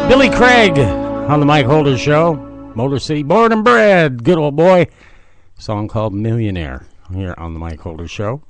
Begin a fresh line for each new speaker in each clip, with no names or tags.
Billy Craig on the Mike Holder Show. Motor City, born and bred. Good old boy. Song called Millionaire here on the Mike Holder Show.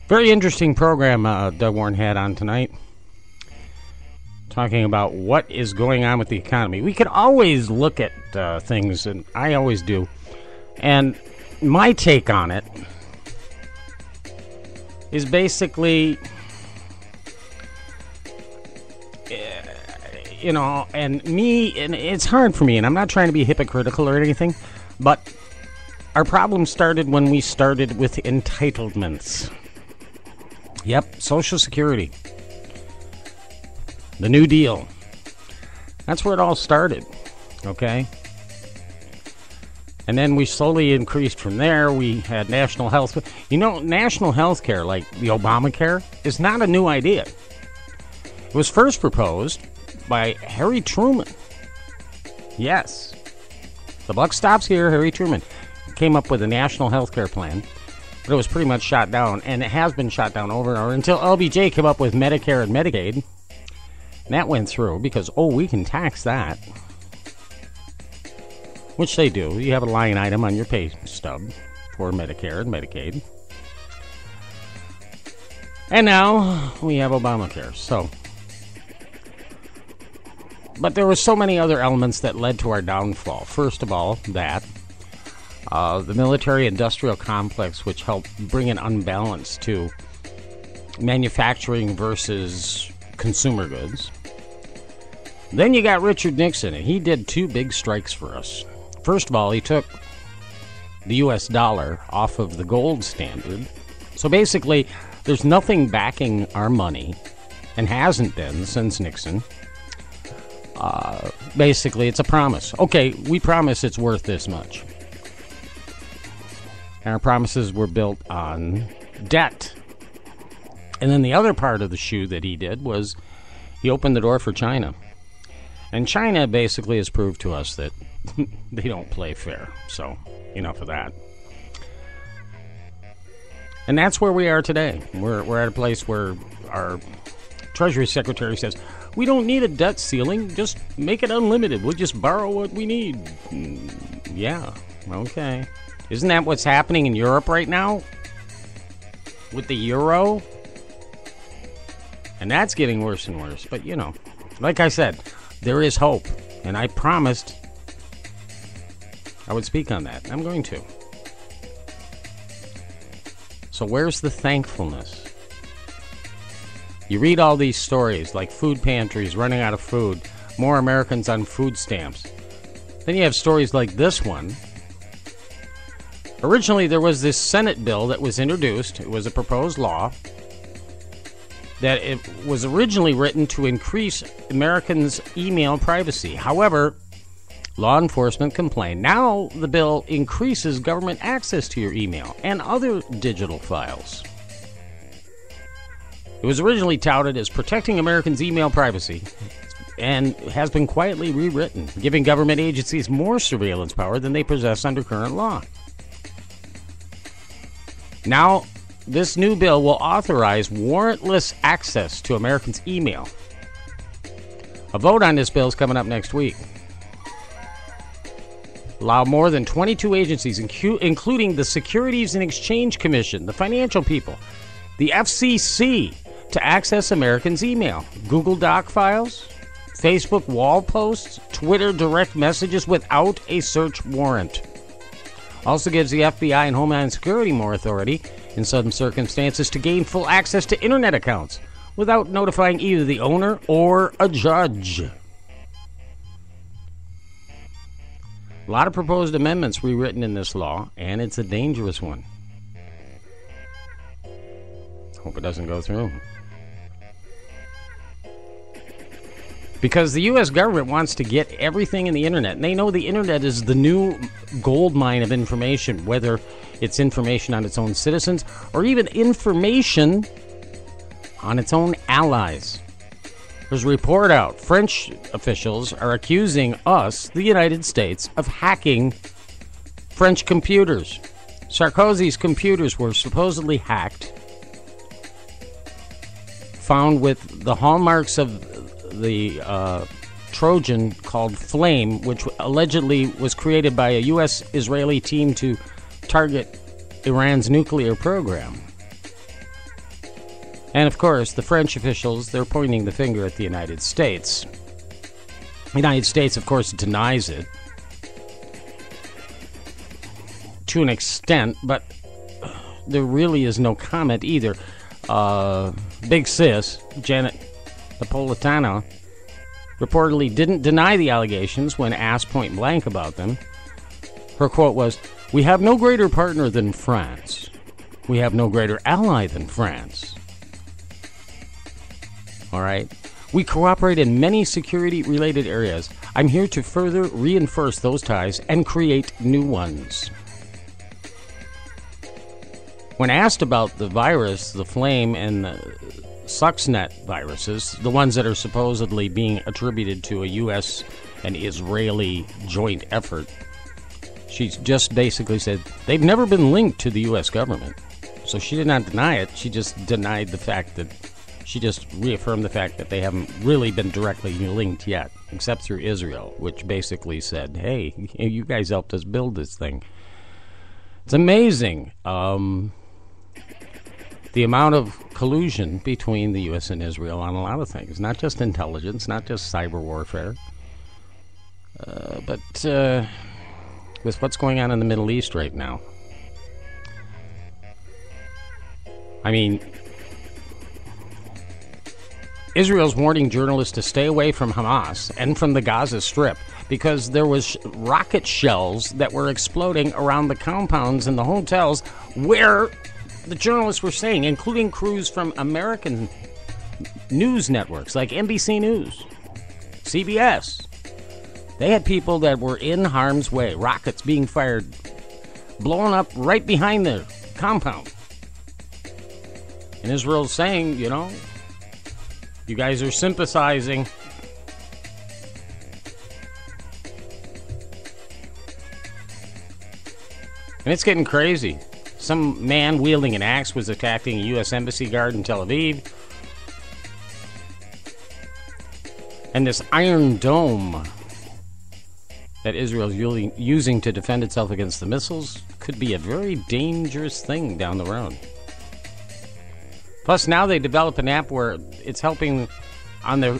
Very interesting program Doug Warren had on tonight. Talking about what is going on with the economy. We can always look at things, and I always do. And my take on it is basically, and it's hard for me, and I'm not trying to be hypocritical or anything, but our problem started when we started with entitlements. Yep, Social Security. The New Deal. That's where it all started, okay? And then we slowly increased from there. We had national health. National health care, like the Obamacare, is not a new idea. It was first proposed by Harry Truman. Yes. The buck stops here. Harry Truman came up with a national health care plan, but it was pretty much shot down, and it has been shot down over and over until LBJ came up with Medicare and Medicaid. And that went through because, we can tax that. Which they do. You have a line item on your pay stub for Medicare and Medicaid. And now we have Obamacare. But there were so many other elements that led to our downfall. First of all, the military-industrial complex, which helped bring an unbalance to manufacturing versus consumer goods. Then you got Richard Nixon, and he did two big strikes for us. First of all, he took the U.S. dollar off of the gold standard. So basically, there's nothing backing our money, and hasn't been since Nixon. Basically, it's a promise. Okay, we promise it's worth this much. And our promises were built on debt. And then the other part of the shoe that he did was he opened the door for China. And China basically has proved to us that they don't play fair. So, enough of that. And that's where we are today. We're at a place where our Treasury Secretary says, we don't need a debt ceiling, just make it unlimited. We'll just borrow what we need. Yeah, okay. Isn't that what's happening in Europe right now? With the euro? And that's getting worse and worse. But, like I said, there is hope. And I promised I would speak on that. I'm going to. So where's the thankfulness? You read all these stories, like food pantries running out of food, more Americans on food stamps. Then you have stories like this one. Originally, there was this Senate bill that was introduced. It was a proposed law that it was originally written to increase Americans' email privacy. However, law enforcement complained. Now the bill increases government access to your email and other digital files. It was originally touted as protecting Americans' email privacy and has been quietly rewritten, giving government agencies more surveillance power than they possess under current law. Now, this new bill will authorize warrantless access to Americans' email. A vote on this bill is coming up next week. Allow more than 22 agencies, including the Securities and Exchange Commission, the financial people, the FCC, to access Americans' email, Google Doc files, Facebook wall posts, Twitter direct messages without a search warrant. Also gives the FBI and Homeland Security more authority, in some circumstances, to gain full access to internet accounts without notifying either the owner or a judge. A lot of proposed amendments rewritten in this law, and it's a dangerous one. Hope it doesn't go through. Because the U.S. government wants to get everything in the internet, and they know the internet is the new gold mine of information, whether it's information on its own citizens or even information on its own allies. There's a report out. French officials are accusing us, the United States, of hacking French computers. Sarkozy's computers were supposedly hacked found with the hallmarks of the Trojan called Flame, which allegedly was created by a U.S.-Israeli team to target Iran's nuclear program. And of course, the French officials, they're pointing the finger at the United States. The United States, of course, denies it to an extent, but there really is no comment either. Big Sis, Janet Napolitano, reportedly didn't deny the allegations when asked point blank about them. Her quote was, "We have no greater partner than France. We have no greater ally than France. All right? We cooperate in many security-related areas. I'm here to further reinforce those ties and create new ones." When asked about the virus, the Flame and the Stuxnet viruses, the ones that are supposedly being attributed to a U.S. and Israeli joint effort, she just basically said they've never been linked to the U.S. government. So she did not deny it. She just denied the fact that, she just reaffirmed the fact that they haven't really been directly linked yet, except through Israel, which basically said, hey, you guys helped us build this thing. It's amazing. The amount of collusion between the U.S. and Israel on a lot of things, not just intelligence, not just cyber warfare, but with what's going on in the Middle East right now. I mean, Israel's warning journalists to stay away from Hamas and from the Gaza Strip because there was rocket shells that were exploding around the compounds and the hotels where the journalists were saying, including crews from American news networks like NBC News, CBS. They had people that were in harm's way, rockets being fired, blowing up right behind their compound. And Israel's saying, you know, you guys are sympathizing. And it's getting crazy. Some man wielding an axe was attacking a U.S. embassy guard in Tel Aviv. And this Iron Dome that Israel is using to defend itself against the missiles could be a very dangerous thing down the road. Plus, now they develop an app where it's helping on their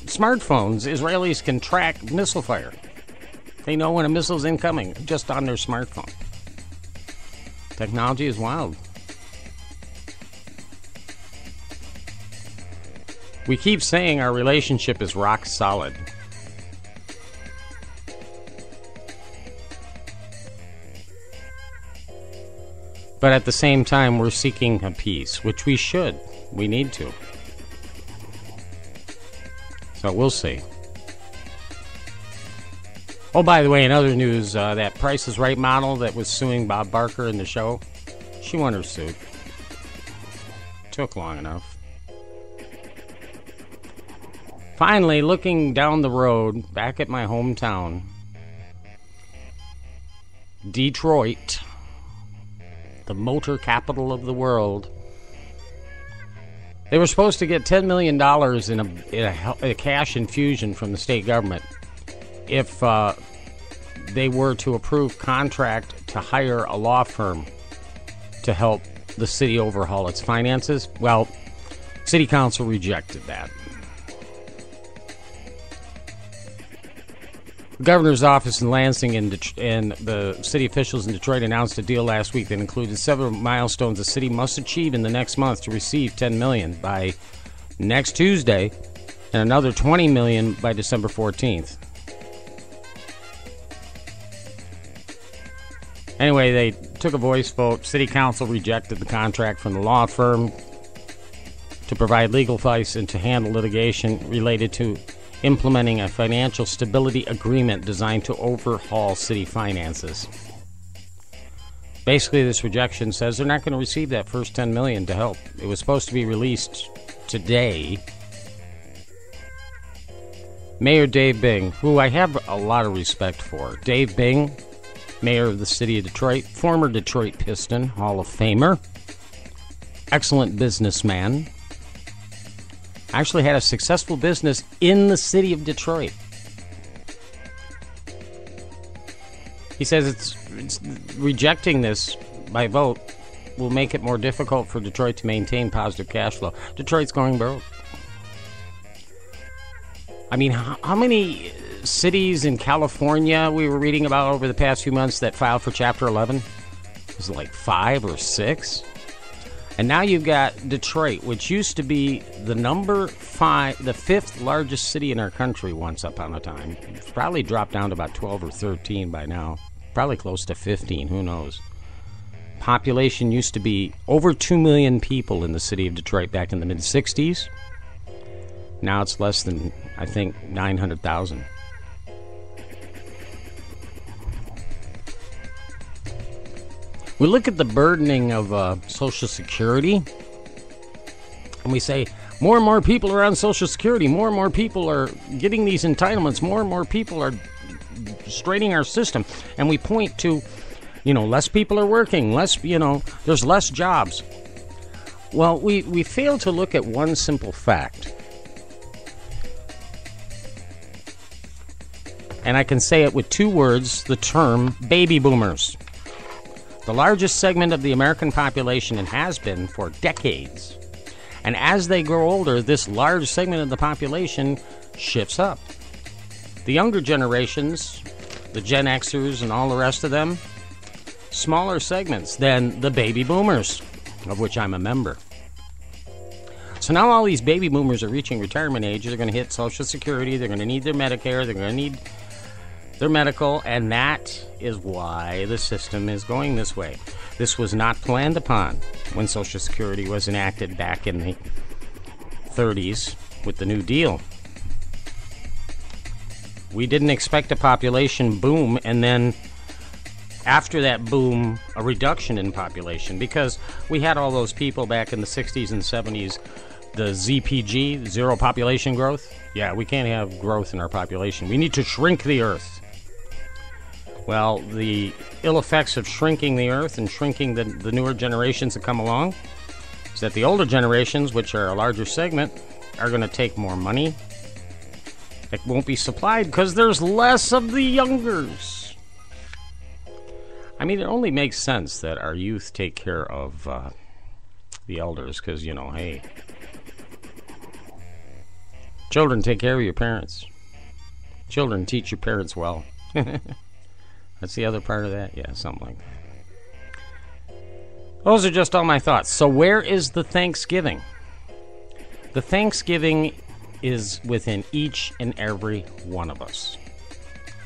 smartphones. Israelis can track missile fire. They know when a missile's incoming just on their smartphone. Technology is wild. We keep saying our relationship is rock solid. But at the same time, we're seeking a peace, which we should. We need to. So we'll see. Oh, by the way, in other news, that Price is Right model that was suing Bob Barker in the show, she won her suit. Took long enough. Finally, looking down the road, back at my hometown, Detroit, the motor capital of the world. They were supposed to get $10 million in a cash infusion from the state government if they were to approve contract to hire a law firm to help the city overhaul its finances. Well, city council rejected that. The governor's office in Lansing and the city officials in Detroit announced a deal last week that included several milestones the city must achieve in the next month to receive $10 million by next Tuesday and another $20 million by December 14th. Anyway, they took a voice vote. City council rejected the contract from the law firm to provide legal advice and to handle litigation related to implementing a financial stability agreement designed to overhaul city finances. Basically, this rejection says they're not going to receive that first $10 million to help. It was supposed to be released today. Mayor Dave Bing, who I have a lot of respect for. Dave Bing, mayor of the city of Detroit, former Detroit Piston, Hall of Famer, excellent businessman, actually had a successful business in the city of Detroit. He says it's rejecting this by vote will make it more difficult for Detroit to maintain positive cash flow. Detroit's going broke. I mean, how many cities in California we were reading about over the past few months that filed for Chapter 11? Was it like 5 or 6? And now you've got Detroit, which used to be the the 5th largest city in our country once upon a time. It's probably dropped down to about 12 or 13 by now. Probably close to 15, who knows. Population used to be over 2 million people in the city of Detroit back in the mid-60s. Now it's less than, I think, 900,000. We look at the burdening of Social Security, and we say, more and more people are on Social Security, more and more people are getting these entitlements, more and more people are straining our system. And we point to, less people are working, there's less jobs. Well, we fail to look at one simple fact. And I can say it with 2 words, the term baby boomers. The largest segment of the American population, and has been for decades. And as they grow older, this large segment of the population shifts up. The younger generations, the Gen Xers and all the rest of them, smaller segments than the baby boomers, of which I'm a member. So now all these baby boomers are reaching retirement age. They're going to hit Social Security. They're going to need their Medicare. They're going to need their medical, and that is why the system is going this way. This was not planned upon when Social Security was enacted back in the 30s with the New Deal. We didn't expect a population boom, and then after that boom, a reduction in population, because we had all those people back in the 60s and 70s, the ZPG, zero population growth. Yeah, we can't have growth in our population. We need to shrink the earth. Well, the ill effects of shrinking the earth and shrinking the newer generations that come along is that the older generations, which are a larger segment, are going to take more money. It won't be supplied because there's less of the youngers. I mean, it only makes sense that our youth take care of the elders because, hey, children take care of your parents. Children teach your parents well. That's the other part of that? Yeah, something like that. Those are just all my thoughts. So where is the Thanksgiving? The Thanksgiving is within each and every one of us.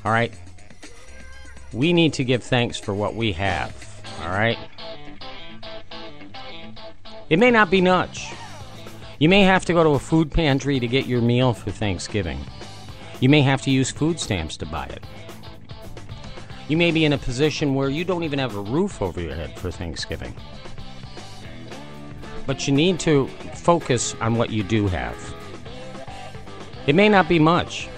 All right? We need to give thanks for what we have. All right? It may not be much. You may have to go to a food pantry to get your meal for Thanksgiving. You may have to use food stamps to buy it. You may be in a position where you don't even have a roof over your head for Thanksgiving. But you need to focus on what you do have. It may not be much.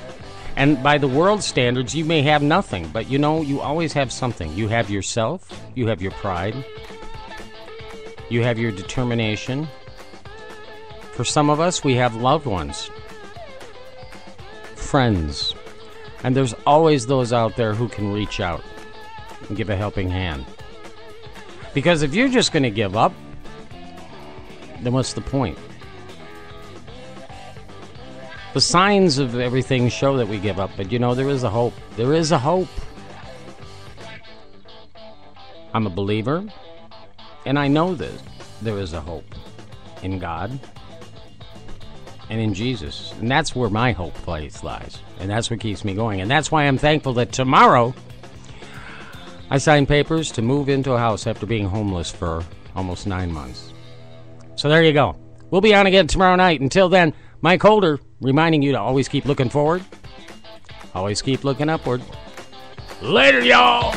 And by the world standards, you may have nothing. But you always have something. You have yourself. You have your pride. You have your determination. For some of us, we have loved ones. Friends. And there's always those out there who can reach out and give a helping hand. Because if you're just going to give up, then what's the point? The signs of everything show that we give up, but there is a hope. There is a hope. I'm a believer, and I know that there is a hope in God and in Jesus. And that's where my hope lies. And that's what keeps me going. And that's why I'm thankful that tomorrow I signed papers to move into a house after being homeless for almost 9 months. So there you go. We'll be on again tomorrow night. Until then, Mike Holder reminding you to always keep looking forward. Always keep looking upward. Later, y'all!